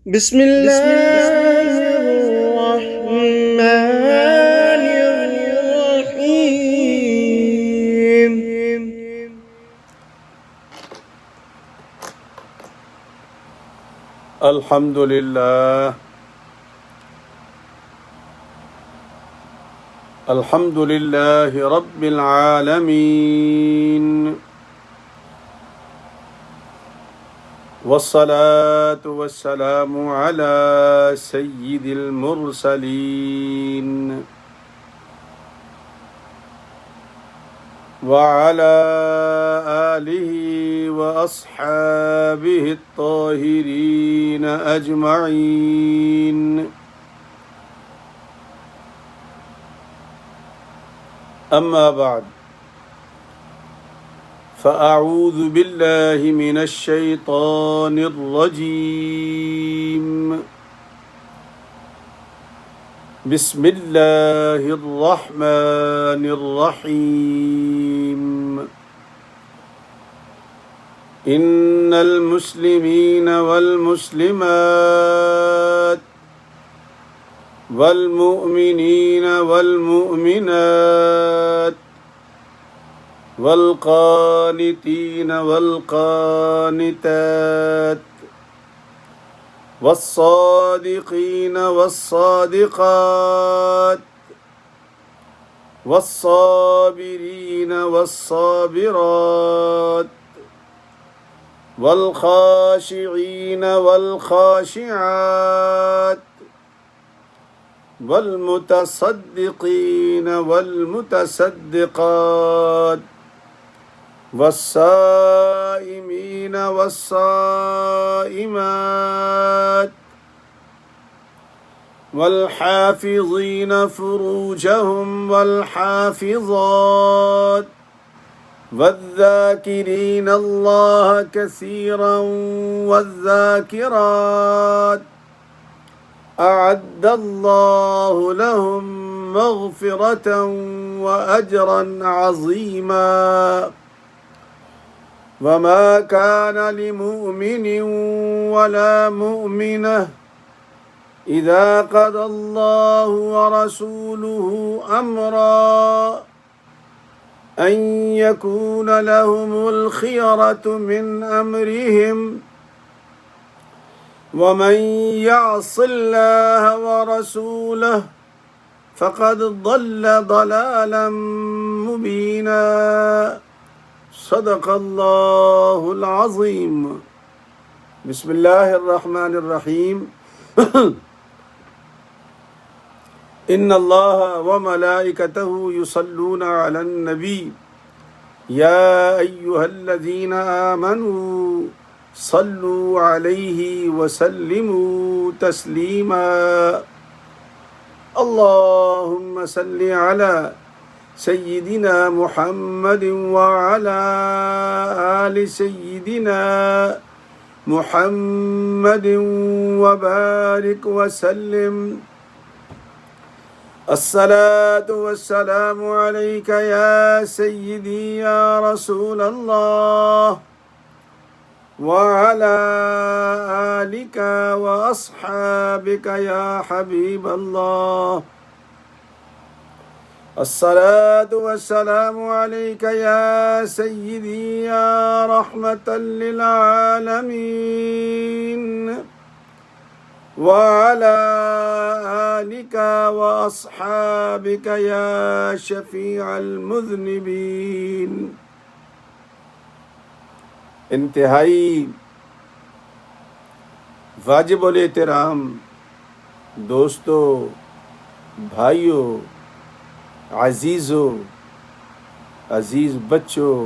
بسم الله الرحمن الرحيم. الحمد لله رب العالمين، والصلاة والسلام على سيد المرسلين وعلى آله وأصحابه الطاهرين أجمعين. أما بعد، فأعوذ بالله من الشيطان الرجيم. بسم الله الرحمن الرحيم. إن المسلمين والمسلمات والمؤمنين والمؤمنات والقانتين والقانتات والصادقين والصادقات والصابرين والصابرات والخاشعين والخاشعات والمتصدقين والمتصدقات والصائمين والصائمات والحافظين فروجهم والحافظات والذاكرين الله كثيرا والذاكرات أعد الله لهم مغفرة وأجرا عظيما. وما كان لمؤمن ولا مؤمنة إذا قضى الله ورسوله أمرا أن يكون لهم الخيرة من أمرهم ومن يعص الله ورسوله فقد ضل ضلالا مبينا. صدق الله العظيم. بسم الله الرحمن الرحيم. إن الله وملائكته يصلون على النبي يا أيها الذين آمنوا صلوا عليه وسلموا تسليما. اللهم صل على سيدنا محمد وعلى آل سيدنا محمد وبارك وسلم. الصلاة والسلام عليك يا سيدي يا رسول الله وعلى آلك وأصحابك يا حبيب الله. الصلاة والسلام عليك يا سيدي يا رحمة للعالمين وعلى آلك وأصحابك يا شفيع المذنبين. انتہائی واجب الاحترام دوستوں، بھائیوں، عزیزوں، عزیز بچوں،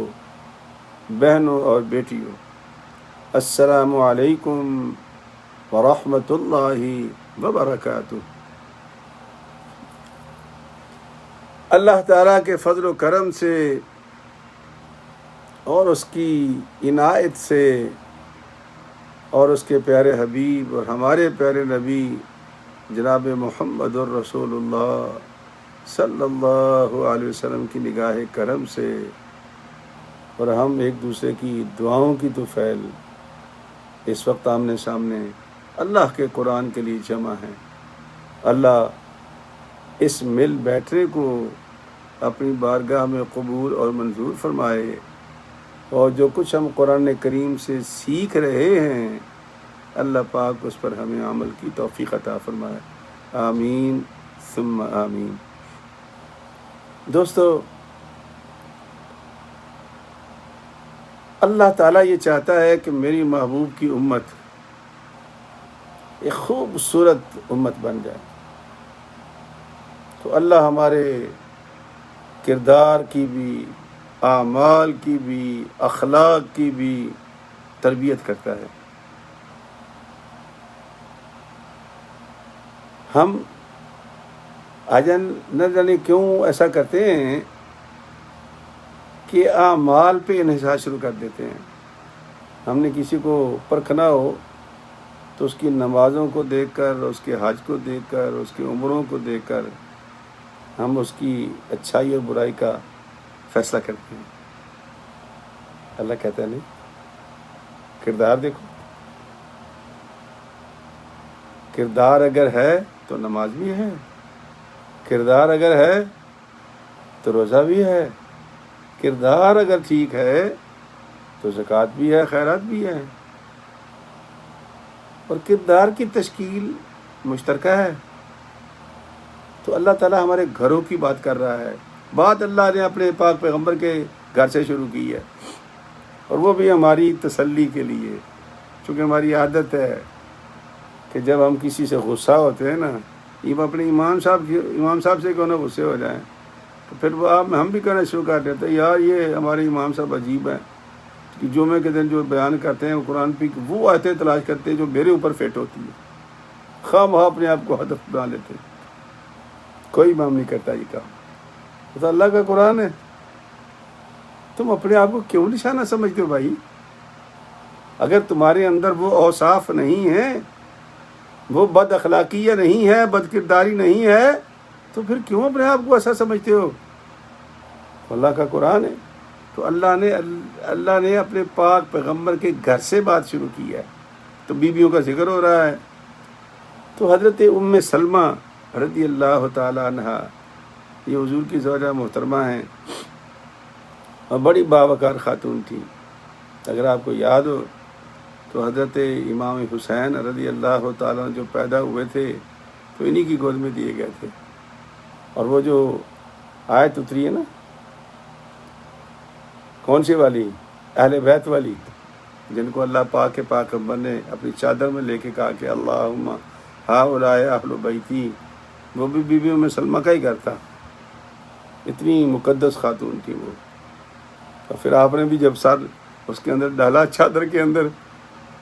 بہنوں اور بیٹیوں، السلام علیکم ورحمۃ اللہ وبرکاتہ. اللہ تعالیٰ کے فضل و کرم سے اور اس کی عنایت سے اور اس کے پیارے حبیب اور ہمارے پیارے نبی جناب محمد الرسول اللہ صلی اللہ علیہ وسلم کی نگاہ کرم سے اور ہم ایک دوسرے کی دعاؤں کی طفیل اس وقت آمنے سامنے اللہ کے قرآن کے لیے جمع ہیں۔ اللہ اس مل بیٹھنے کو اپنی بارگاہ میں قبول اور منظور فرمائے، اور جو کچھ ہم قرآن کریم سے سیکھ رہے ہیں اللہ پاک اس پر ہمیں عمل کی توفیق عطا فرمائے۔ آمین ثم آمین۔ دوستو، اللہ تعالیٰ یہ چاہتا ہے کہ میری محبوب کی امت ایک خوبصورت امت بن جائے، تو اللہ ہمارے کردار کی بھی، اعمال کی بھی، اخلاق کی بھی تربیت کرتا ہے۔ ہم نہ جانے کیوں ایسا کرتے ہیں کہ اعمال پہ انحصار شروع کر دیتے ہیں۔ ہم نے کسی کو پرکھنا ہو تو اس کی نمازوں کو دیکھ کر، اس کے حج کو دیکھ کر، اس کی عمروں کو دیکھ کر ہم اس کی اچھائی اور برائی کا فیصلہ کرتے ہیں۔ اللہ کہتا ہے نہیں، کردار دیکھو، کردار اگر ہے تو نماز بھی ہے، کردار اگر ہے تو روزہ بھی ہے، کردار اگر ٹھیک ہے تو زکوٰۃ بھی ہے، خیرات بھی ہے، اور کردار کی تشکیل مشترکہ ہے۔ تو اللہ تعالیٰ ہمارے گھروں کی بات کر رہا ہے۔ بات اللہ نے اپنے پاک پیغمبر کے گھر سے شروع کی ہے، اور وہ بھی ہماری تسلی کے لیے، چونکہ ہماری عادت ہے کہ جب ہم کسی سے غصہ ہوتے ہیں نا، یہ اپنے امام صاحب سے کیوں نہ غصے ہو جائیں، تو پھر وہ ہم بھی کہنا شروع کر دیتے ہیں یار یہ ہمارے امام صاحب عجیب ہیں کہ جمعے کے دن جو بیان کرتے ہیں وہ قرآن پہ وہ آیتیں تلاش کرتے ہیں جو میرے اوپر فٹ ہوتی ہے، خواہ مخواہ اپنے آپ کو ہدف بنا لیتے ہیں۔ کوئی امام نہیں کرتا یہ کام، تو اللہ کا قرآن ہے۔ تم اپنے آپ کو کیوں نشانہ سمجھتے ہو بھائی؟ اگر تمہارے اندر وہ اوصاف نہیں ہیں، وہ بد اخلاقیہ نہیں ہے، بد کرداری نہیں ہے، تو پھر کیوں اپنے آپ کو ایسا سمجھتے ہو؟ اللہ کا قرآن ہے۔ تو اللہ نے اپنے پاک پیغمبر کے گھر سے بات شروع کی ہے، تو بیویوں کا ذکر ہو رہا ہے۔ تو حضرت ام سلمہ رضی اللہ تعالی عنہا، یہ حضور کی زوجہ محترمہ ہیں اور بڑی باوقار خاتون تھی۔ اگر آپ کو یاد ہو تو حضرت امام حسین رضی اللہ تعالیٰ جو پیدا ہوئے تھے تو انہی کی گود میں دیے گئے تھے، اور وہ جو آیت اتری ہے نا، کون سی والی؟ اہل بیت والی، جن کو اللہ پاک کے پاک پیغمبر نے اپنی چادر میں لے کے کہا کہ اللہم ہؤلاء اہل بیتی، وہ بھی بیویوں میں سلمہ کا ہی گھر تھا، اتنی مقدس خاتون تھی وہ۔ اور پھر آپ نے بھی جب سر اس کے اندر ڈالا چادر کے اندر،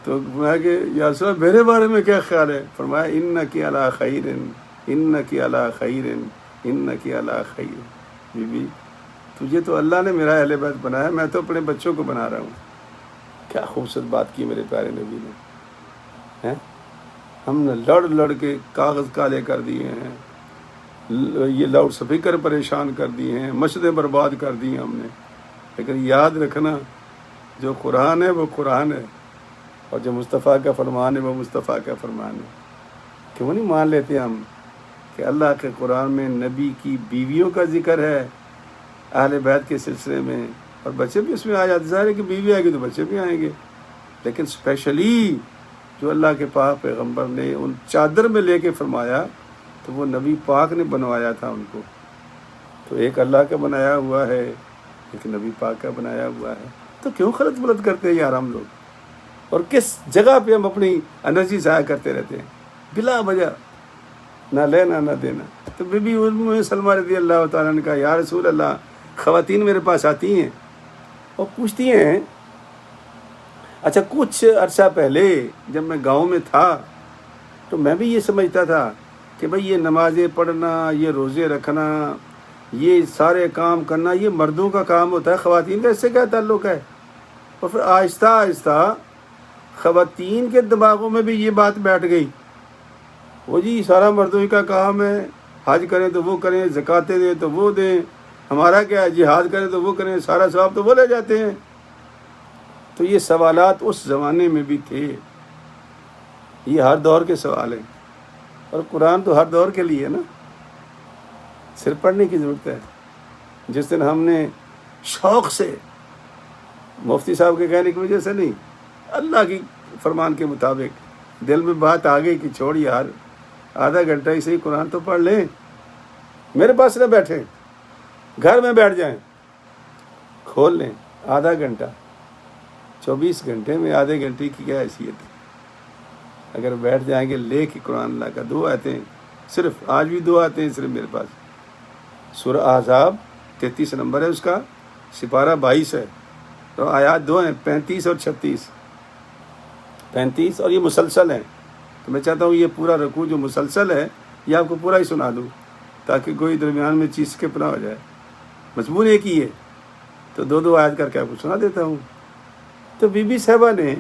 تو فرمایا کہ یا رسول اللہ میرے بارے میں کیا خیال ہے؟ فرمایا انکی علی خیر، انکی علی خیر، انکی علی خیر۔ بی بی تجھے تو اللہ نے میرا اہل بیت بنایا، میں تو اپنے بچوں کو بنا رہا ہوں۔ کیا خوبصورت بات کی میرے پیارے نبی نے۔ ہم نے لڑ کے کاغذ کالے کر دیے ہیں، یہ لاؤڈ اسپیکر پریشان کر دیے ہیں، مسجدیں برباد کر دی ہیں ہم نے، لیکن یاد رکھنا جو قرآن ہے وہ قرآن ہے، اور جو مصطفیٰ کا فرمان ہے وہ مصطفیٰ کا فرمان ہے۔ کیوں نہیں مان لیتے ہم کہ اللہ کے قرآن میں نبی کی بیویوں کا ذکر ہے اہل بیت کے سلسلے میں، اور بچے بھی اس میں آ جاتے، ظاہر ہے کہ بیوی آئے گی تو بچے بھی آئیں گے، لیکن اسپیشلی جو اللہ کے پاک پیغمبر نے ان چادر میں لے کے فرمایا تو وہ نبی پاک نے بنوایا تھا ان کو۔ تو ایک اللہ کا بنایا ہوا ہے، ایک نبی پاک کا بنایا ہوا ہے، تو کیوں خلط بلط کرتے ہیں یار ہم لوگ، اور کس جگہ پہ ہم اپنی انرجی ضائع کرتے رہتے ہیں بلا وجہ، نہ لینا نہ دینا۔ تو بی بی ام سلمہ رضی اللہ تعالیٰ نے کہا یا رسول اللہ، خواتین میرے پاس آتی ہیں اور پوچھتی ہیں، اچھا کچھ عرصہ پہلے جب میں گاؤں میں تھا تو میں بھی یہ سمجھتا تھا کہ بھئی یہ نمازیں پڑھنا، یہ روزے رکھنا، یہ سارے کام کرنا یہ مردوں کا کام ہوتا ہے، خواتین کا اس سے کیا تعلق ہے؟ اور پھر آہستہ آہستہ خواتین کے دماغوں میں بھی یہ بات بیٹھ گئی، وہ جی سارا مردوں ہی کا کام ہے، حج کریں تو وہ کریں، زکاتیں دیں تو وہ دیں، ہمارا کیا ہے، جہاد کریں تو وہ کریں، سارا ثواب تو وہ لے جاتے ہیں۔ تو یہ سوالات اس زمانے میں بھی تھے، یہ ہر دور کے سوال ہیں، اور قرآن تو ہر دور کے لیے ہے نا، صرف پڑھنے کی ضرورت ہے۔ جس دن ہم نے شوق سے، مفتی صاحب کے کہنے کی وجہ سے نہیں، اللہ کی فرمان کے مطابق دل میں بات آ گئی کہ چھوڑ یار، آدھا گھنٹہ ہی صحیح قرآن تو پڑھ لیں، میرے پاس نہ بیٹھیں، گھر میں بیٹھ جائیں، کھول لیں آدھا گھنٹہ۔ 24 گھنٹے میں آدھے گھنٹے کی کیا حیثیت ہے؟ اگر بیٹھ جائیں گے لے کے قرآن اللہ کا، 2 آیتیں صرف، آج بھی 2 آیتیں صرف میرے پاس، سورہ احزاب 33 نمبر ہے اس کا، سپارہ 22 ہے، تو آیات 2 ہیں، 35 اور 36، 35، اور یہ مسلسل ہیں۔ تو میں چاہتا ہوں یہ پورا رکوع جو مسلسل ہے یہ آپ کو پورا ہی سنا دوں، تاکہ کوئی درمیان میں چیز سکپ نہ ہو جائے۔ مضمون ایک ہی ہے، تو 2 آیت کر کے آپ کو سنا دیتا ہوں۔ تو بی بی صاحبہ نے،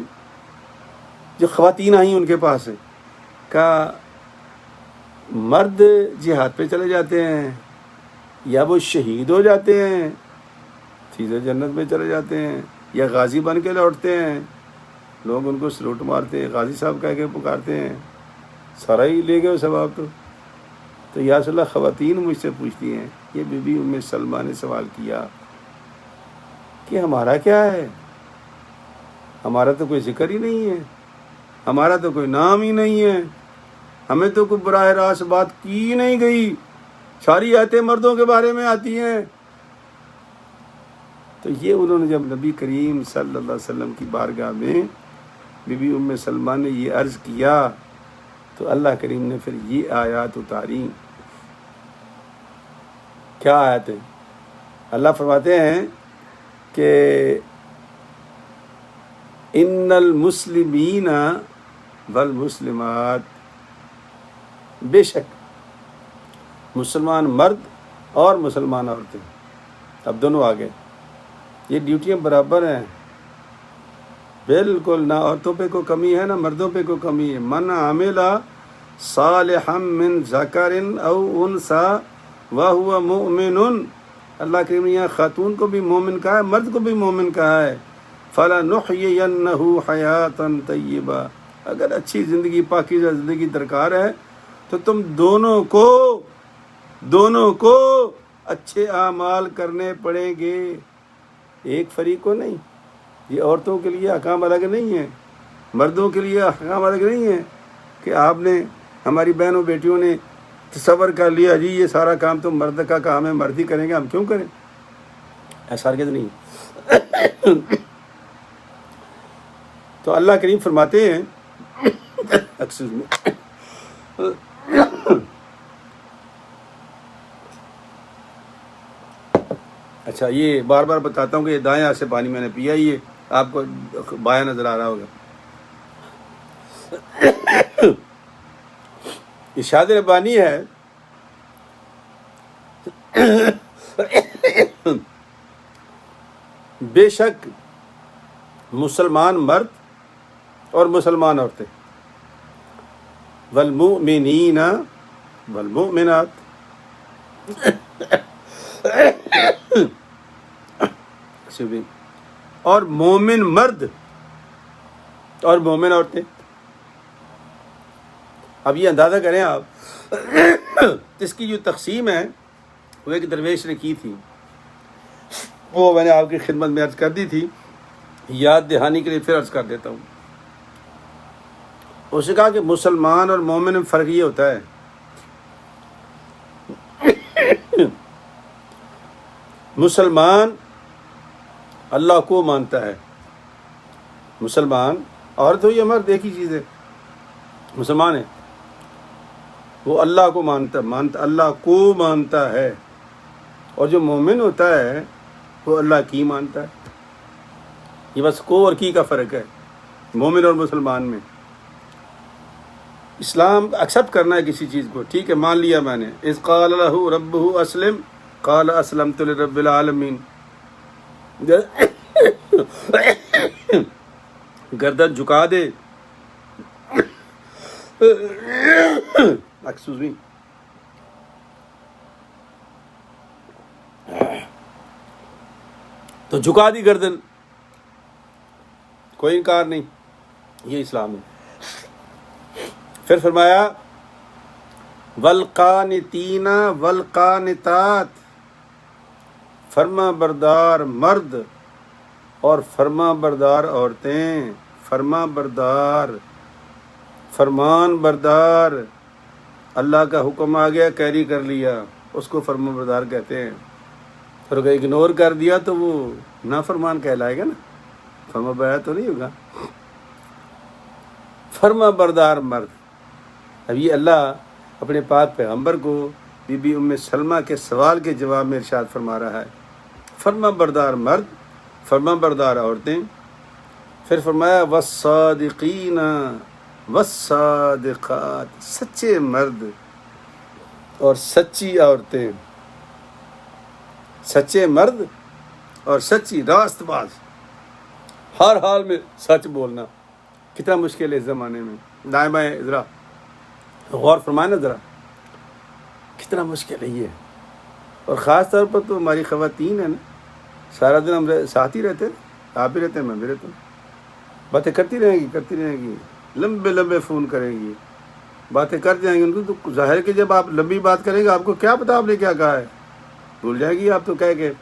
جو خواتین آئیں ان کے پاس ہے، کہا مرد جہاد پہ چلے جاتے ہیں یا وہ شہید ہو جاتے ہیں، سیدھے جنت میں چلے جاتے ہیں، یا غازی بن کے لوٹتے ہیں، لوگ ان کو سلوٹ مارتے ہیں، غازی صاحب کہہ کے پکارتے ہیں، سارا ہی لے گئے ثواب۔ تو یا رسول اللہ خواتین مجھ سے پوچھتی ہیں، یہ بی بی ام سلمہ نے سوال کیا کہ ہمارا کیا ہے؟ ہمارا تو کوئی ذکر ہی نہیں ہے، ہمارا تو کوئی نام ہی نہیں ہے، ہمیں تو کوئی براہ راست بات کی نہیں گئی، ساری آیتیں مردوں کے بارے میں آتی ہیں۔ تو یہ انہوں نے جب نبی کریم صلی اللہ علیہ وسلم کی بارگاہ میں بی بی ام سلمہ نے یہ عرض کیا، تو اللہ کریم نے پھر یہ آیات اتاری۔ کیا آیات ہیں؟ اللہ فرماتے ہیں کہ ان المسلمین والمسلمات، بے شک مسلمان مرد اور مسلمان عورتیں، اب دونوں آگے، یہ ڈیوٹیاں برابر ہیں، بالکل، نہ عورتوں پہ کوئی کمی ہے نہ مردوں پہ کوئی کمی ہے۔ من عمل صالحا من ذکر او انثی وہو مؤمن، اللہ کریم نے یہاں خاتون کو بھی مومن کہا ہے، مرد کو بھی مومن کہا ہے، فَلَنُحْيِيَنَّهُ حَيَاةً طَيِّبَةً، اگر اچھی زندگی، پاکیزہ زندگی درکار ہے تو تم دونوں کو اچھے اعمال کرنے پڑیں گے، ایک فریق کو نہیں۔ یہ عورتوں کے لیے احکام الگ نہیں ہیں، مردوں کے لیے احکام الگ نہیں ہیں کہ آپ نے، ہماری بہنوں بیٹیوں نے تصور کر لیا جی یہ سارا کام تو مرد کا کام ہے، مرد ہی کریں گے، ہم کیوں کریں؟ ایسا ہرگز نہیں۔ تو اللہ کریم فرماتے ہیں ایکسکیوز می، اچھا یہ بار بار بتاتا ہوں کہ یہ دائیں ہاتھ سے پانی میں نے پیا، یہ آپ کو بایاں نظر آ رہا ہوگا۔ ارشاد ربانی ہے بے شک مسلمان مرد اور مسلمان عورتیں، والمؤمنین والمؤمنات، اور مومن مرد اور مومن عورتیں۔ اب یہ اندازہ کریں آپ، اس کی جو تقسیم ہے وہ ایک درویش نے کی تھی، وہ میں نے آپ کی خدمت میں عرض کر دی تھی، یاد دہانی کے لیے پھر عرض کر دیتا ہوں۔ اس نے کہا کہ مسلمان اور مومن میں فرق یہ ہوتا ہے، مسلمان اللہ کو مانتا ہے، مسلمان، عورت ہو یا مرد ایک ہی چیز ہے، مسلمان ہے، وہ اللہ کو مانتا اللہ کو مانتا ہے، اور جو مومن ہوتا ہے وہ اللہ کی مانتا ہے۔ یہ بس کو اور کی کا فرق ہے مومن اور مسلمان میں۔ اسلام ایکسیپٹ کرنا ہے کسی چیز کو، ٹھیک ہے مان لیا میں نے، اذ قال له ربه اسلم قال اسلمت لرب العالمین، گردن جھکا دے، ایکسکیوز می، تو جھکا دی گردن، کوئی انکار نہیں، یہ اسلام ہے۔ پھر فرمایا والقانتین والقانتات، فرما بردار مرد اور فرما بردار عورتیں، فرما بردار، فرمان بردار، اللہ کا حکم آ گیا کیری کر لیا، اس کو فرما بردار کہتے ہیں۔ پھر اگر اگنور کر دیا تو وہ نافرمان کہلائے گا نا، فرما بردار تو نہیں ہوگا۔ فرما بردار مرد۔ اب یہ اللہ اپنے پاک پیغمبر کو بی بی ام سلمہ کے سوال کے جواب میں ارشاد فرما رہا ہے، فرما بردار مرد، فرما بردار عورتیں۔ پھر فرمایا والصادقین والصادقات، سچے مرد اور سچی عورتیں، سچے مرد اور سچی راست باز، ہر حال میں سچ بولنا کتنا مشکل ہے اس زمانے میں۔ دائیں بائیں ذرا غور فرمائیں نا، ذرا کتنا مشکل ہے یہ، اور خاص طور پر تو ہماری خواتین ہیں نا، سارا دن ہم ساتھ ہی رہتے ہیں، آپ بھی رہتے ہیں، میں بھی رہتا ہوں، باتیں کرتی رہیں گی، لمبے لمبے فون کریں گی، باتیں کر جائیں گی۔ ان کو تو ظاہر ہے کہ جب آپ لمبی بات کریں گے آپ کو کیا پتا آپ نے کیا کہا ہے، بھول جائے گی آپ تو کہہ کے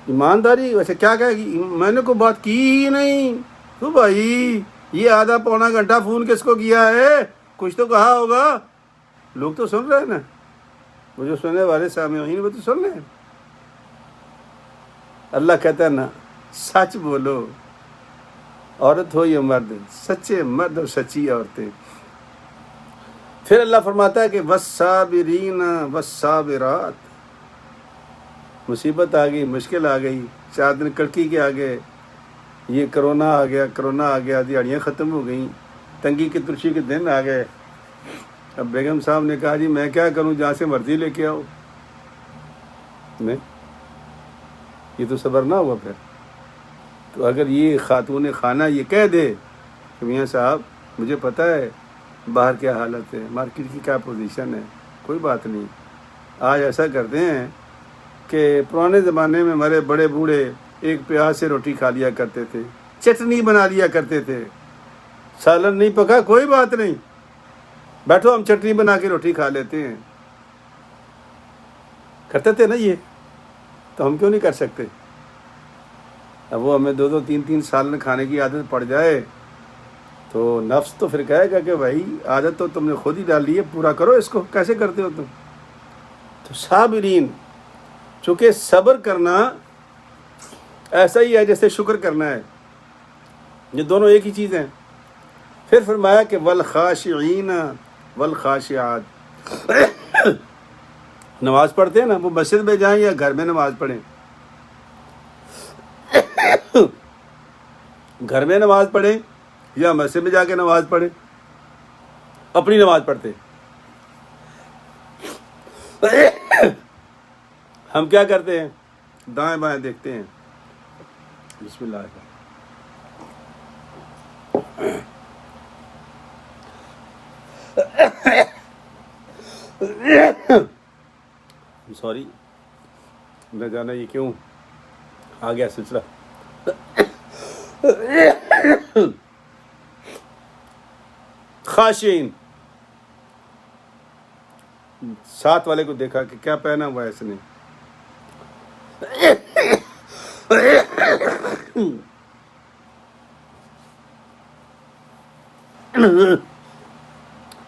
ایمانداری۔ ویسے کیا کہے گی، میں نے کوئی بات کی ہی نہیں تو بھائی یہ آدھا پونا گھنٹہ فون کس کو کیا ہے، کچھ تو کہا ہوگا، لوگ تو سن رہے ہیں نا، وہ جو سننے والے سامعین وہ تو سن رہے ہیں۔ اللہ کہتا ہے نا سچ بولو، عورت ہو یا مرد، سچے مرد اور سچی عورتیں۔ پھر اللہ فرماتا ہے کہ والصابرین والصابرات، مصیبت آ گئی، مشکل آ گئی، 4 دن کڑکی کے آگے یہ کرونا آ گیا، دیہڑیاں ختم ہو گئیں، تنگی کی ترشی کے دن آ گئے۔ اب بیگم صاحب نے کہا جی میں کیا کروں، جہاں سے مرضی لے کے آؤ، نہیں یہ تو صبر نہ ہوا۔ پھر تو اگر یہ خاتون خانہ یہ کہہ دے کہ میاں صاحب مجھے پتہ ہے باہر کیا حالت ہے، مارکیٹ کی کیا پوزیشن ہے، کوئی بات نہیں، آج ایسا کرتے ہیں کہ پرانے زمانے میں ہمارے بڑے بوڑھے ایک پیاز سے روٹی کھا لیا کرتے تھے، چٹنی بنا لیا کرتے تھے، سالن نہیں پکا کوئی بات نہیں، بیٹھو ہم چٹنی بنا کے روٹی کھا لیتے ہیں، کرتے تھے نا یہ، تو ہم کیوں نہیں کر سکتے؟ اب وہ ہمیں 2 3 سالن کھانے کی عادت پڑ جائے تو نفس تو پھر کہے گا کہ بھائی عادت تو تم نے خود ہی ڈال لی ہے، پورا کرو اس کو، کیسے کرتے ہو تم؟ تو صابرین، چونکہ صبر کرنا ایسا ہی ہے جیسے شکر کرنا ہے، یہ دونوں ایک ہی چیز ہیں۔ پھر فرمایا کہ والخاشعین والخاشعات، نماز پڑھتے ہیں نا، وہ مسجد میں جائیں یا گھر میں نماز پڑھیں، گھر میں نماز پڑھیں یا مسجد میں جا کے نماز پڑھیں، اپنی نماز پڑھتے ہم کیا کرتے ہیں، دائیں بائیں دیکھتے ہیں، بسم اللہ سوری میں جانا یہ کیوں آ گیا سلسلہ۔ خاشعین، ساتھ والے کو دیکھا کہ کیا پہنا ہوا ہے اس نے،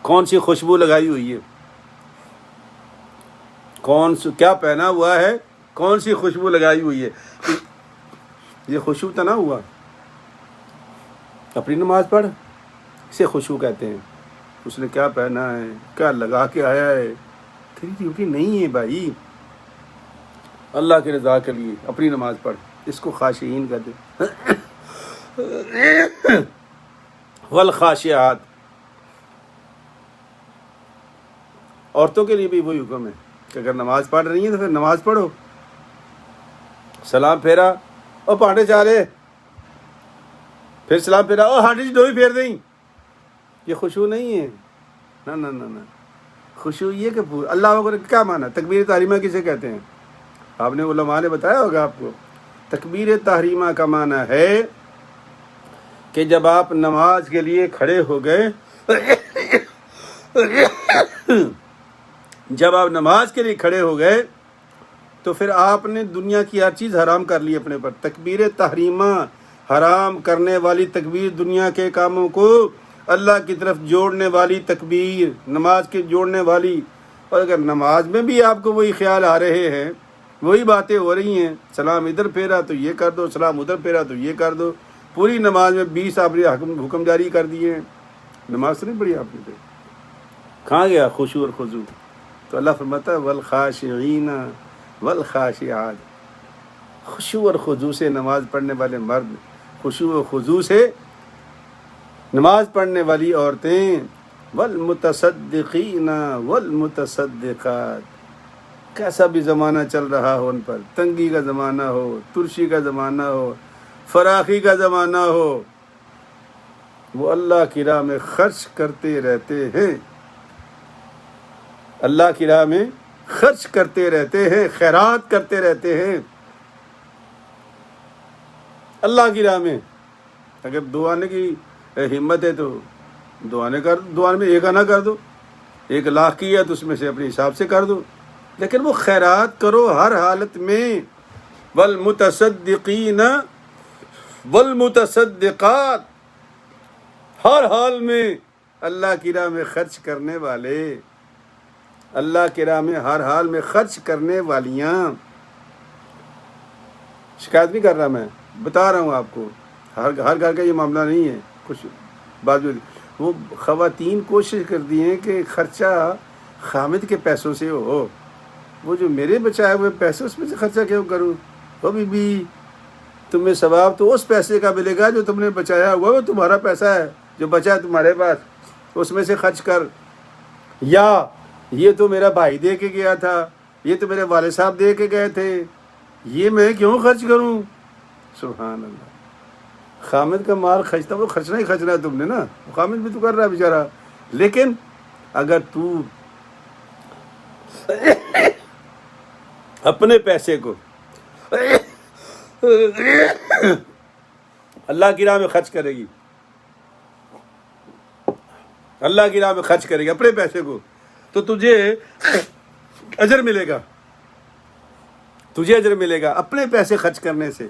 کون سی خوشبو لگائی ہوئی ہے، کیا پہنا ہوا ہے، کون سی خوشبو لگائی ہوئی ہے، یہ خوشبو تو نہ ہوا، اپنی نماز پڑھ، اسے خوشبو کہتے ہیں، اس نے کیا پہنا ہے، کیا لگا کے آیا ہے، تیری ڈیوٹی نہیں ہے بھائی، اللہ کی رضا کے لیے اپنی نماز پڑھ، اس کو خاشعین کہتے ہیں۔ والخاشعات، عورتوں کے لیے بھی وہی حکم ہے کہ اگر نماز پڑھ رہی ہیں تو پھر نماز پڑھو، سلام پھیرا او پانڈے چارے، پھر سلام پھیرا او ہانڈی چ ڈوئی پھیر دیں، یہ خوشبو نہیں ہے، نہ نہ نہ نہ، خوشبو یہ کہ اللہ اکبر کیا معنی، تکبیر تحریمہ کسے کہتے ہیں؟ آپ نے علماء نے بتایا ہوگا آپ کو، تکبیر تحریمہ کا معنی ہے کہ جب آپ نماز کے لیے کھڑے ہو گئے جب آپ نماز کے لیے کھڑے ہو گئے تو پھر آپ نے دنیا کی ہر چیز حرام کر لی اپنے پر. تکبیر تحریمہ حرام کرنے والی تکبیر, دنیا کے کاموں کو اللہ کی طرف جوڑنے والی تکبیر, نماز کے جوڑنے والی. اور اگر نماز میں بھی آپ کو وہی خیال آ رہے ہیں, وہی باتیں ہو رہی ہیں, سلام ادھر پھیرا تو یہ کر دو, سلام ادھر پھیرا تو یہ کر دو, پوری نماز میں 20 آپ نے حکم جاری کر دیے ہیں, نماز تو نہیں پڑھی آپ نے. کہاں گیا خشوع اور خضوع؟ تو اللہ فرماتا ہے والخاشعین والخاشعات. خشوع اور خضوع سے نماز پڑھنے والے مرد, خشوع و خضوع سے نماز پڑھنے والی عورتیں, والمتصدقین والمتصدقات. کیسا بھی زمانہ چل رہا ہو ان پر, تنگی کا زمانہ ہو, ترشی کا زمانہ ہو, فراخی کا زمانہ ہو, وہ اللہ کی راہ میں خرچ کرتے رہتے ہیں, اللہ کی راہ میں خرچ کرتے رہتے ہیں, خیرات کرتے رہتے ہیں اللہ کی راہ میں. اگر دعانے کی ہمت ہے تو دعانے کر دو, دعانے میں ایک آنا کر دو, 1 لاکھ کی ہے تو اس میں سے اپنے حساب سے کر دو, لیکن وہ خیرات کرو ہر حالت میں. والمتصدقین والمتصدقات, ہر حال میں اللہ کی راہ میں خرچ کرنے والے, اللہ کی راہ میں ہر حال میں خرچ کرنے والیاں. شکایت نہیں کر رہا, میں بتا رہا ہوں آپ کو, ہر گھر کا یہ معاملہ نہیں ہے. کچھ بعض وہ خواتین کوشش کرتی ہیں کہ خرچہ خامد کے پیسوں سے ہو, وہ جو میرے بچائے ہوئے پیسے اس میں سے خرچہ کیوں کروں؟ وہ بھی تمہیں ثواب تو اس پیسے کا ملے گا جو تم نے بچایا ہوا, وہ تمہارا پیسہ ہے جو بچا ہے تمہارے پاس, اس میں سے خرچ کر. یا یہ تو میرا بھائی دے کے گیا تھا, یہ تو میرے والد صاحب دے کے گئے تھے, یہ میں کیوں خرچ کروں؟ سبحان اللہ. خامد کا مال خرچتا, وہ خرچنا ہی خرچنا ہے تم نے نا, خامد بھی تو کر رہا ہے بیچارہ. لیکن اگر تو اپنے پیسے کو اللہ کی راہ میں خرچ کرے گی, اللہ کی راہ میں خرچ کرے گی اپنے پیسے کو, تو تجھے اجر ملے گا, تجھے اجر ملے گا اپنے پیسے خرچ کرنے سے.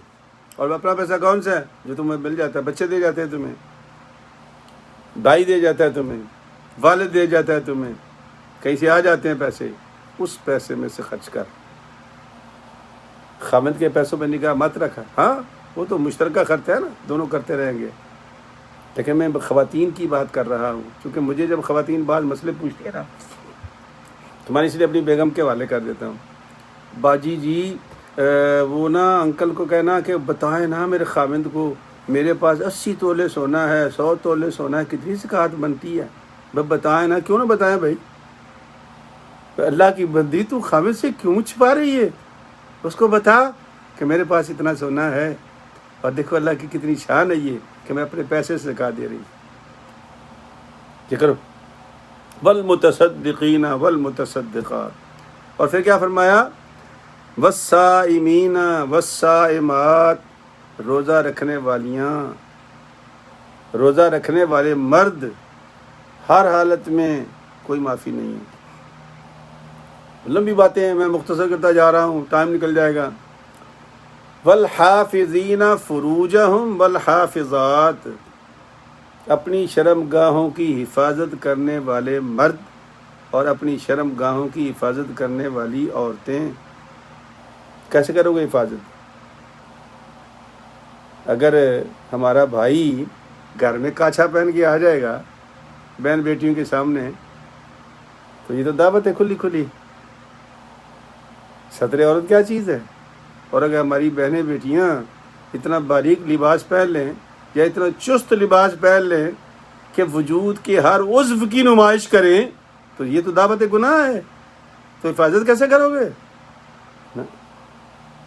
اور اپنا پیسہ کون سا ہے؟ جو تمہیں مل جاتا ہے, بچے دے جاتے ہیں تمہیں, بھائی دے جاتا ہے تمہیں, والد دے جاتا ہے تمہیں, کہیں سے آ جاتے ہیں پیسے, اس پیسے میں سے خرچ کر. خامد کے پیسوں پہ نگاہ مت رکھا. ہاں وہ تو مشترکہ خرچ ہے نا, دونوں کرتے رہیں گے, لیکن میں خواتین کی بات کر رہا ہوں, کیونکہ مجھے جب خواتین بعض مسئلے پوچھتی ہیں نا, تمہاری اس لیے اپنی بیگم کے حوالے کر دیتا ہوں. باجی جی وہ نا انکل کو کہنا کہ بتائیں نا میرے خامد کو, میرے پاس 80 تولے سونا ہے, 100 تولے سونا ہے, کتنی زکوٰۃ بنتی ہے؟ بتائیں نا. کیوں نہ بتائیں بھائی, اللہ کی بندی تو خامد سے کیوں چھپا رہی ہے؟ اس کو بتا کہ میرے پاس اتنا سونا ہے, اور دیکھو اللہ کی کتنی شان ہے یہ کہ میں اپنے پیسے سے زکوٰۃ دے رہی ہوں. یہ کرو. والمتصدقین والمتصدقات. اور پھر کیا فرمایا؟ والصائمین والصائمات. روزہ رکھنے والیاں, روزہ رکھنے والے مرد, ہر حالت میں کوئی معافی نہیں ہے. لمبی باتیں ہیں, میں مختصر کرتا جا رہا ہوں, ٹائم نکل جائے گا. والحافظین فروجہم والحافظات. اپنی شرم گاہوں کی حفاظت کرنے والے مرد اور اپنی شرم گاہوں کی حفاظت کرنے والی عورتیں. کیسے کرو گے حفاظت؟ اگر ہمارا بھائی گھر میں کاچھا پہن کے آ جائے گا بہن بیٹیوں کے سامنے, تو یہ تو دعوت ہے کھلی کھلی. ستر عورت کیا چیز ہے؟ اور اگر ہماری بہنیں بیٹیاں اتنا باریک لباس پہن لیں یا اتنا چست لباس پہن لیں کہ وجود کے ہر عضو کی نمائش کریں, تو یہ تو دعوت گناہ ہے. تو حفاظت کیسے کرو گے؟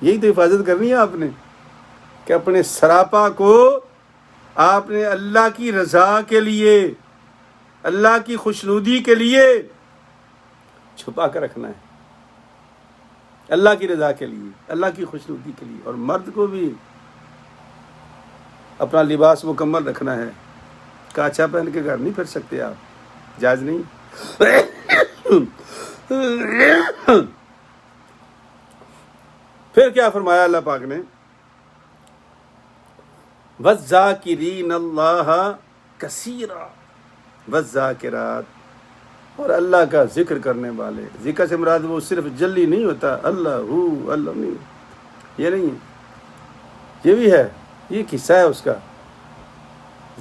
یہی تو حفاظت کرنی ہے آپ نے, کہ اپنے سراپا کو آپ نے اللہ کی رضا کے لیے, اللہ کی خوشنودی کے لیے چھپا کر رکھنا ہے, اللہ کی رضا کے لیے, اللہ کی خوشنودی کے لیے. اور مرد کو بھی اپنا لباس مکمل رکھنا ہے, کاچا پہن کے گھر نہیں پھر سکتے آپ، جائز نہیں۔ پھر کیا فرمایا اللہ پاک نے، وَالذَّاكِرِينَ اللَّهَ كَثِيرًا وَالذَّاكِرَاتِ، اور اللہ کا ذکر کرنے والے۔ ذکر سے مراد وہ صرف جلی نہیں ہوتا، اللہ نہیں، یہ نہیں ہے، یہ بھی ہے، یہ قصہ ہے اس کا۔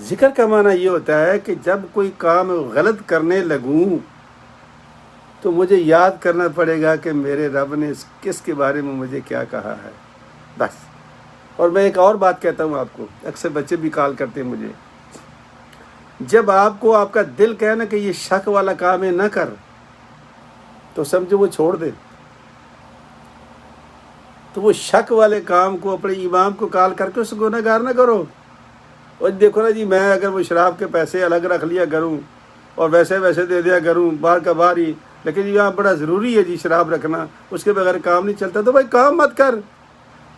ذکر کا معنی یہ ہوتا ہے کہ جب کوئی کام غلط کرنے لگوں تو مجھے یاد کرنا پڑے گا کہ میرے رب نے کس کے بارے میں مجھے کیا کہا ہے، بس۔ اور میں ایک اور بات کہتا ہوں آپ کو، اکثر بچے بھی کال کرتے ہیں مجھے، جب آپ کو آپ کا دل کہے نا کہ یہ شک والا کام ہے نہ کر، تو سمجھو وہ چھوڑ دے۔ تو وہ شک والے کام کو اپنے امام کو کال کر کے اس کو گنہگار نہ کرو۔ اور دیکھو نا جی، میں اگر وہ شراب کے پیسے الگ رکھ لیا کروں اور ویسے دے دیا کروں باہر کا باہر ہی، لیکن یہاں بڑا ضروری ہے جی شراب رکھنا، اس کے بغیر کام نہیں چلتا، تو بھائی کام مت کر،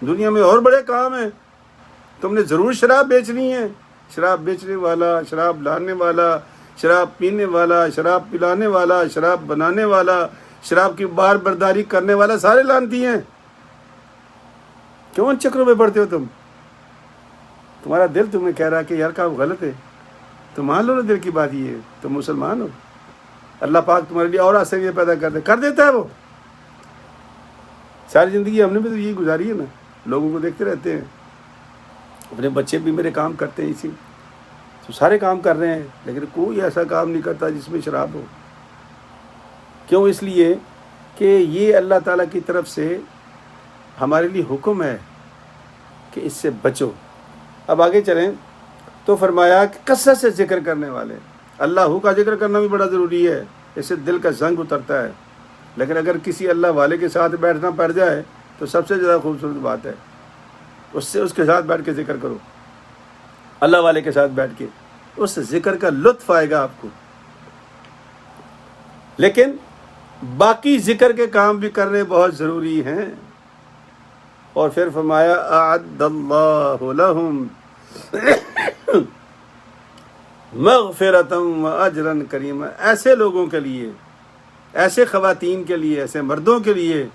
دنیا میں اور بڑے کام ہیں، تم نے ضرور شراب بیچنی ہے۔ شراب بیچنے والا، شراب لانے والا، شراب پینے والا، شراب پلانے والا، شراب بنانے والا، شراب کی بار برداری کرنے والا، سارے لانتی ہیں۔ کیوں ان چکروں میں پڑتے ہو تم؟ تمہارا دل تمہیں کہہ رہا ہے کہ یار کام غلط ہے، تو مان لو نا دل کی بات، یہ ہے تم مسلمان ہو، اللہ پاک تمہارے لیے اور آسانیاں پیدا کر دیتا ہے۔ وہ ساری زندگی ہم نے بھی تو یہی گزاری ہے نا، لوگوں کو دیکھتے رہتے ہیں، اپنے بچے بھی میرے کام کرتے ہیں اسی، تو سارے کام کر رہے ہیں، لیکن کوئی ایسا کام نہیں کرتا جس میں شراب ہو۔ کیوں؟ اس لیے کہ یہ اللہ تعالیٰ کی طرف سے ہمارے لیے حکم ہے کہ اس سے بچو۔ اب آگے چلیں تو فرمایا کہ کثرت سے ذکر کرنے والے، اللہ کا ذکر کرنا بھی بڑا ضروری ہے، اس سے دل کا زنگ اترتا ہے، لیکن اگر کسی اللہ والے کے ساتھ بیٹھنا پڑ جائے تو سب سے زیادہ خوبصورت بات ہے، اس کے ساتھ بیٹھ کے ذکر کرو، اللہ والے کے ساتھ بیٹھ کے، اس ذکر کا لطف آئے گا آپ کو۔ لیکن باقی ذکر کے کام بھی کرنے بہت ضروری ہیں۔ اور پھر فرمایا اعد اللہ لہم مغفرۃ واجرا کریما، ایسے لوگوں کے لیے، ایسے خواتین کے لیے، ایسے مردوں کے لیے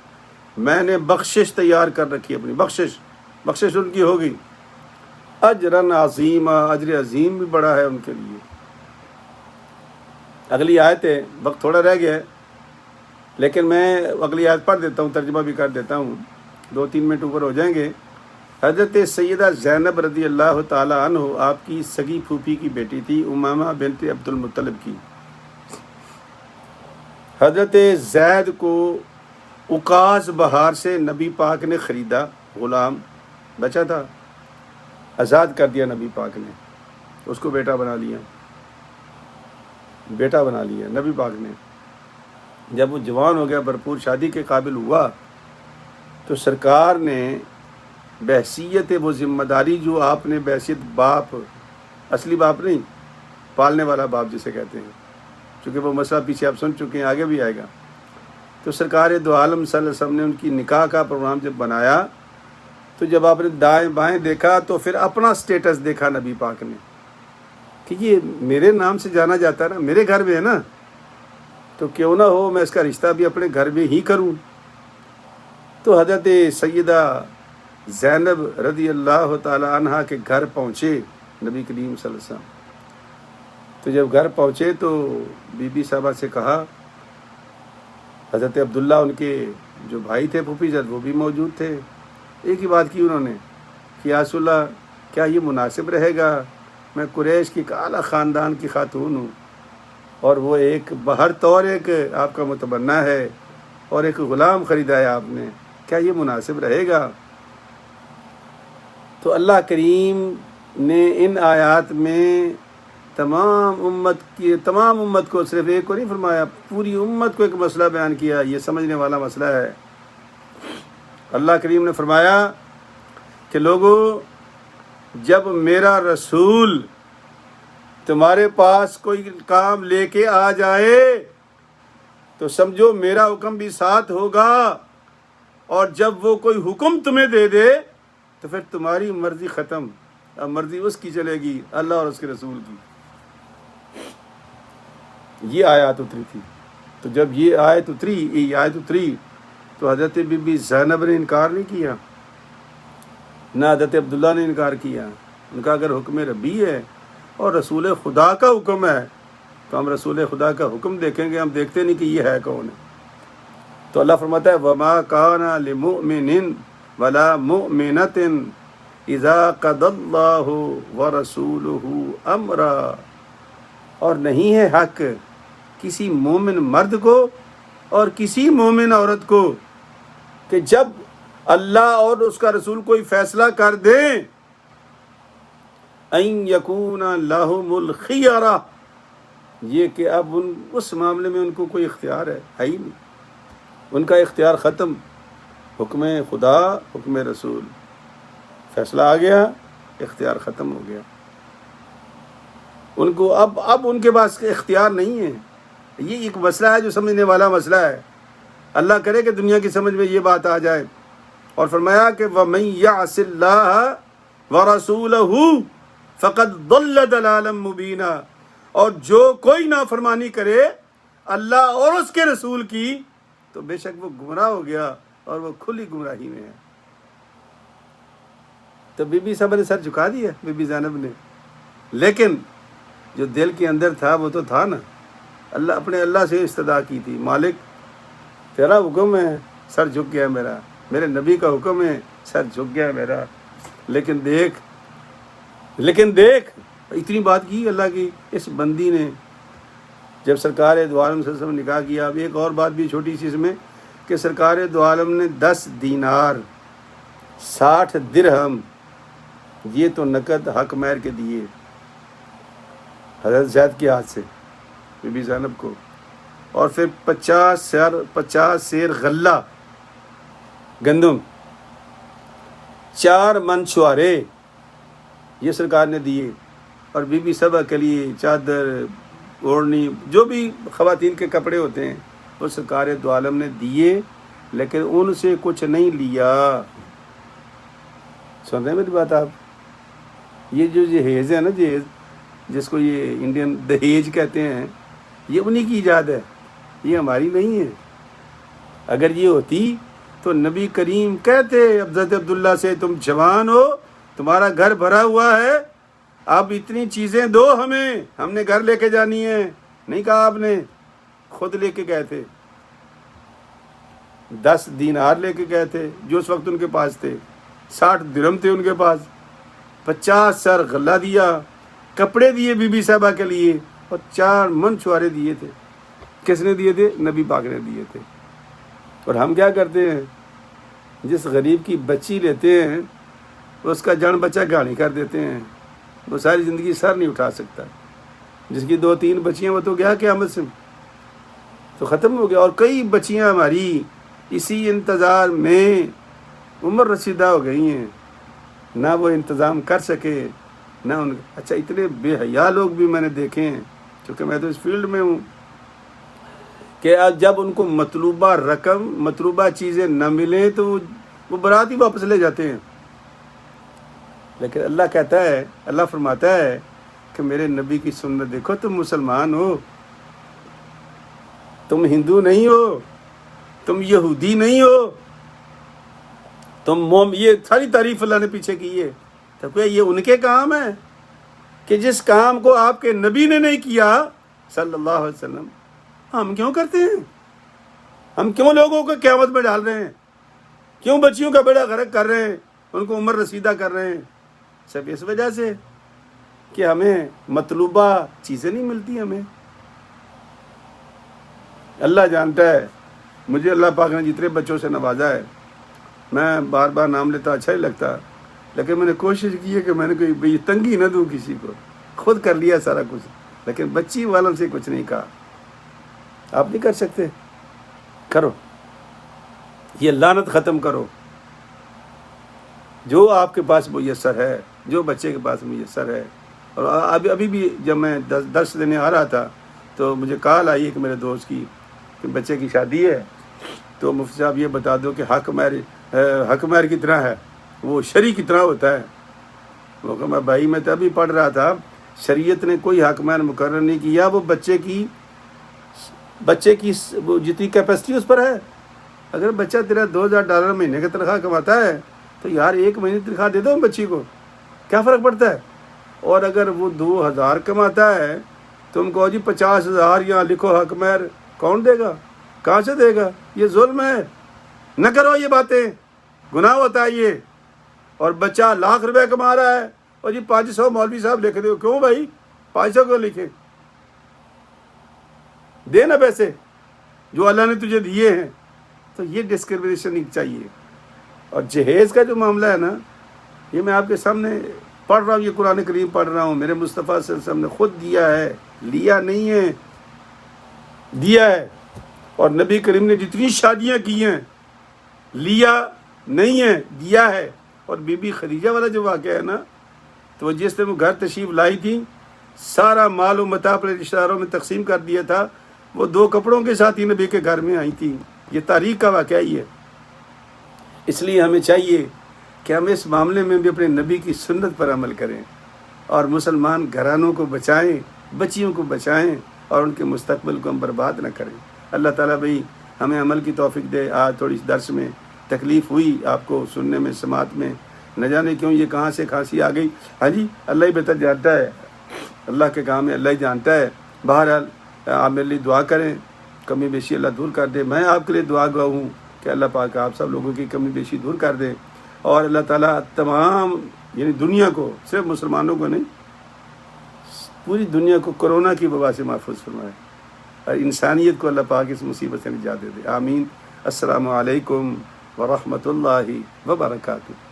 میں نے بخشش تیار کر رکھی، اپنی بخشش ان کی ہوگی، اجرا عظیما، اجر عظیم بھی بڑا ہے ان کے لیے۔ اگلی آیت ہے، وقت تھوڑا رہ گیا ہے لیکن میں اگلی آیت پڑھ دیتا ہوں، ترجمہ بھی کر دیتا ہوں، 2-3 منٹ اوپر ہو جائیں گے۔ حضرت سیدہ زینب رضی اللہ تعالی عنہ آپ کی سگی پھوپھی کی بیٹی تھی، امامہ بنت عبد المطلب کی۔ حضرت زید کو عکاظ بہار سے نبی پاک نے خریدا، غلام بچا تھا، آزاد کر دیا نبی پاک نے، اس کو بیٹا بنا لیا نبی پاک نے۔ جب وہ جوان ہو گیا، بھرپور شادی کے قابل ہوا، تو سرکار نے بحیثیت وہ ذمہ داری جو آپ نے بحیثیت باپ، اصلی باپ نہیں، پالنے والا باپ جسے کہتے ہیں، چونکہ وہ مسئلہ پیچھے آپ سن چکے ہیں، آگے بھی آئے گا، تو سرکار دو عالم صلی اللہ علیہ وسلم نے ان کی نکاح کا پروگرام جب بنایا، تو جب آپ نے دائیں بائیں دیکھا تو پھر اپنا سٹیٹس دیکھا نبی پاک نے کہ یہ میرے نام سے جانا جاتا ہے نا، میرے گھر میں ہے نا، تو کیوں نہ ہو میں اس کا رشتہ بھی اپنے گھر میں ہی کروں۔ تو حضرت سیدہ زینب رضی اللہ تعالی عنہ کے گھر پہنچے نبی کریم صلی اللہ علیہ وسلم۔ تو جب گھر پہنچے تو بی بی صاحبہ سے کہا، حضرت عبداللہ ان کے جو بھائی تھے پھوپھی جد، وہ بھی موجود تھے، ایک ہی بات کی انہوں نے کہ یا رسول اللہ کیا یہ مناسب رہے گا، میں قریش کی اعلیٰ خاندان کی خاتون ہوں، اور وہ ایک بہر طور ایک آپ کا متبنہ ہے، اور ایک غلام خریدا ہے آپ نے، کیا یہ مناسب رہے گا؟ تو اللہ کریم نے ان آیات میں تمام امت کو، صرف ایک کو نہیں فرمایا، پوری امت کو ایک مسئلہ بیان کیا، یہ سمجھنے والا مسئلہ ہے۔ اللہ کریم نے فرمایا کہ لوگو، جب میرا رسول تمہارے پاس کوئی کام لے کے آ جائے تو سمجھو میرا حکم بھی ساتھ ہوگا، اور جب وہ کوئی حکم تمہیں دے دے تو پھر تمہاری مرضی ختم، اب مرضی اس کی چلے گی، اللہ اور اس کے رسول کی۔ یہ آیات اتری تھی. تو جب یہ آیت اتری تو حضرت بی بی زینب نے انکار نہیں کیا، نہ حضرت عبداللہ نے انکار کیا. ان کا اگر حکم ربی ہے اور رسول خدا کا حکم ہے تو ہم رسول خدا کا حکم دیکھیں گے، ہم دیکھتے نہیں کہ یہ ہے کون ہے. تو اللہ فرماتا ہے وَمَا كَانَ لِمُؤْمِنٍ وَلَا مُؤْمِنَةٍ اِذَا قَضَى اللَّهُ وَرَسُولُهُ أَمْرًا، اور نہیں ہے حق کسی مومن مرد کو اور کسی مومن عورت کو کہ جب اللہ اور اس کا رسول کوئی فیصلہ کر دیں ان یکون لہم الخیارہ، یہ کہ اب اس معاملے میں ان کو کوئی اختیار ہے ہی نہیں، ان کا اختیار ختم. حکم خدا حکم رسول فیصلہ آ گیا، اختیار ختم ہو گیا. ان کو اب ان کے پاس اختیار نہیں ہے. یہ ایک مسئلہ ہے جو سمجھنے والا مسئلہ ہے. اللہ کرے کہ دنیا کی سمجھ میں یہ بات آ جائے. اور فرمایا کہ وَمَن يَعْصِ اللَّهَ وَرَسُولَهُ فَقَدْ ضَلَّ ضَلَالًا مُبِينًا، اور جو کوئی نافرمانی کرے اللہ اور اس کے رسول کی تو بے شک وہ گمراہ ہو گیا اور وہ کھلی گمراہی میں ہے. تو بی بی صاحبہ نے سر جھکا دیا، بی بی زینب نے، لیکن جو دل کے اندر تھا وہ تو تھا نا. اپنے اللہ سے استدعا کی تھی، مالک تیرا حکم ہے سر جھک گیا میرا، میرے نبی کا حکم ہے سر جھک گیا میرا. لیکن دیکھ اتنی بات کی اللہ کی اس بندی نے جب سرکار دو عالم صلی اللہ علیہ وسلم نے نکاح کیا. اب ایک اور بات بھی چھوٹی سی اس میں کہ سرکار دو عالم نے 10 دینار 60 درہم یہ تو نقد حق مہر کے دیے حضرت زید کے ہاتھ سے بی بی زینب کو، اور پھر 50 سیر غلہ گندم، 4 من چھوارے یہ سرکار نے دیے، اور بی بی صبا کے لیے چادر اوڑھنی جو بھی خواتین کے کپڑے ہوتے ہیں وہ سرکار دو عالم نے دیے، لیکن ان سے کچھ نہیں لیا. سن رہے ہیں میری بات آپ؟ یہ جو جہیز ہے نا، جہیز جس کو یہ انڈین دہیج کہتے ہیں، یہ انہی کی ایجاد ہے، یہ ہماری نہیں ہے. اگر یہ ہوتی تو نبی کریم کہتے حضرت عبداللہ سے تم جوان ہو، تمہارا گھر بھرا ہوا ہے، اب اتنی چیزیں دو ہمیں، ہم نے گھر لے کے جانی ہے. نہیں کہا آپ نے، خود لے کے گئے تھے. 10 دینار لے کے گئے تھے جو اس وقت ان کے پاس تھے، 60 درہم تھے ان کے پاس، 50 سر غلہ دیا، کپڑے دیے بی بی صاحبہ کے لیے، اور 4 من چھوارے دیے تھے. کس نے دیے تھے؟ نبی پاک نے دیے تھے. اور ہم کیا کرتے ہیں؟ جس غریب کی بچی لیتے ہیں اس کا جان بچہ گاڑی کر دیتے ہیں، وہ ساری زندگی سر نہیں اٹھا سکتا. جس کی 2-3 بچیاں وہ تو گیا قیامت سے، تو ختم ہو گیا. اور کئی بچیاں ہماری اسی انتظار میں عمر رسیدہ ہو گئی ہیں، نہ وہ انتظام کر سکے نہ ان. اچھا اتنے بے حیا لوگ بھی میں نے دیکھے ہیں، کیونکہ میں تو اس فیلڈ میں ہوں، کہ جب ان کو مطلوبہ رقم مطلوبہ چیزیں نہ ملیں تو وہ برات ہی واپس لے جاتے ہیں. لیکن اللہ کہتا ہے، اللہ فرماتا ہے کہ میرے نبی کی سنت دیکھو، تم مسلمان ہو، تم ہندو نہیں ہو، تم یہودی نہیں ہو، تم یہ ساری تعریف اللہ نے پیچھے کی ہے. تو کیا یہ ان کے کام ہے کہ جس کام کو آپ کے نبی نے نہیں کیا صلی اللہ علیہ وسلم، ہم کیوں کرتے ہیں؟ ہم کیوں لوگوں کو قیامت میں ڈال رہے ہیں؟ کیوں بچیوں کا بیڑا غرق کر رہے ہیں، ان کو عمر رسیدہ کر رہے ہیں؟ سب اس وجہ سے کہ ہمیں مطلوبہ چیزیں نہیں ملتی. ہمیں اللہ جانتا ہے، مجھے اللہ پاک نے جتنے بچوں سے نوازا ہے، میں بار بار نام لیتا اچھا ہی لگتا، لیکن میں نے کوشش کی ہے کہ میں نے کوئی تنگی نہ دوں کسی کو. خود کر لیا سارا کچھ، لیکن بچی والوں سے کچھ نہیں کہا. آپ نہیں کر سکتے؟ کرو، یہ لعنت ختم کرو. جو آپ کے پاس میسر ہے، جو بچے کے پاس میسر ہے. اور ابھی بھی جب میں درس دینے آ رہا تھا تو مجھے کال آئی ہے کہ میرے دوست کی کہ بچے کی شادی ہے، تو مفتی صاحب یہ بتا دو کہ حق مہر کتنا ہے، وہ شرع کتنا ہوتا ہے. وہ کہ میں بھائی میں تو ابھی پڑھ رہا تھا، شریعت نے کوئی حق مہر مقرر نہیں کیا، وہ بچے کی بچے کی وہ جتنی کیپیسٹی اس پر ہے. اگر بچہ تیرا $2000 مہینے کا تنخواہ کماتا ہے تو یار 1 مہینے کی تنخواہ دے دو بچی کو, کیا فرق پڑتا ہے؟ اور اگر وہ 2000 کماتا ہے تم کہو جی 50,000 یہاں لکھو حق مہر, کون دے گا؟ کہاں سے دے گا؟ یہ ظلم ہے. نہ کرو یہ باتیں, گناہ ہوتا ہے یہ. اور بچہ ₹1,00,000 کما رہا ہے اور جی 500 مولوی صاحب لکھ دو. کیوں بھائی 500 کیوں لکھیں؟ دے نا پیسے جو اللہ نے تجھے دیے ہیں. تو یہ ڈسکرمنیشن نہیں چاہیے. اور جہیز کا جو معاملہ ہے نا, یہ میں آپ کے سامنے پڑھ رہا ہوں, یہ قرآن کریم پڑھ رہا ہوں. میرے مصطفیٰ صلی اللہ علیہ وسلم نے خود دیا ہے, لیا نہیں ہے, دیا ہے. اور نبی کریم نے جتنی شادیاں کی ہیں لیا نہیں ہے, دیا ہے. اور بی بی خدیجہ والا جو واقعہ ہے نا, تو وہ جس نے وہ گھر تشریف لائی تھی, سارا مال و متاع اپنے رشتہ داروں میں تقسیم کر دیا تھا, وہ 2 کپڑوں کے ساتھ ہی نبی کے گھر میں آئی تھی. یہ تاریخ کا واقعہ ہی ہے. اس لیے ہمیں چاہیے کہ ہم اس معاملے میں بھی اپنے نبی کی سنت پر عمل کریں اور مسلمان گھرانوں کو بچائیں, بچیوں کو بچائیں اور ان کے مستقبل کو ہم برباد نہ کریں. اللہ تعالیٰ بھائی ہمیں عمل کی توفیق دے. آج تھوڑی درس میں تکلیف ہوئی آپ کو سننے میں, سماعت میں, نہ جانے کیوں یہ کہاں سے کھانسی آ گئی. ہاں جی, اللہ ہی بہتر جانتا ہے, اللہ کے کام ہے, اللہ ہی جانتا ہے. بہرحال آپ میرے لیے دعا کریں, کمی بیشی اللہ دور کر دے. میں آپ کے لیے دعا گواہ ہوں کہ اللہ پاک آپ سب لوگوں کی کمی بیشی دور کر دے, اور اللہ تعالیٰ تمام یعنی دنیا کو, صرف مسلمانوں کو نہیں, پوری دنیا کو کورونا کی وبا سے محفوظ فرمائے, اور انسانیت کو اللہ پاک اس مصیبت سے نجات دے دے. آمین. السلام علیکم ورحمۃ اللہ وبرکاتہ.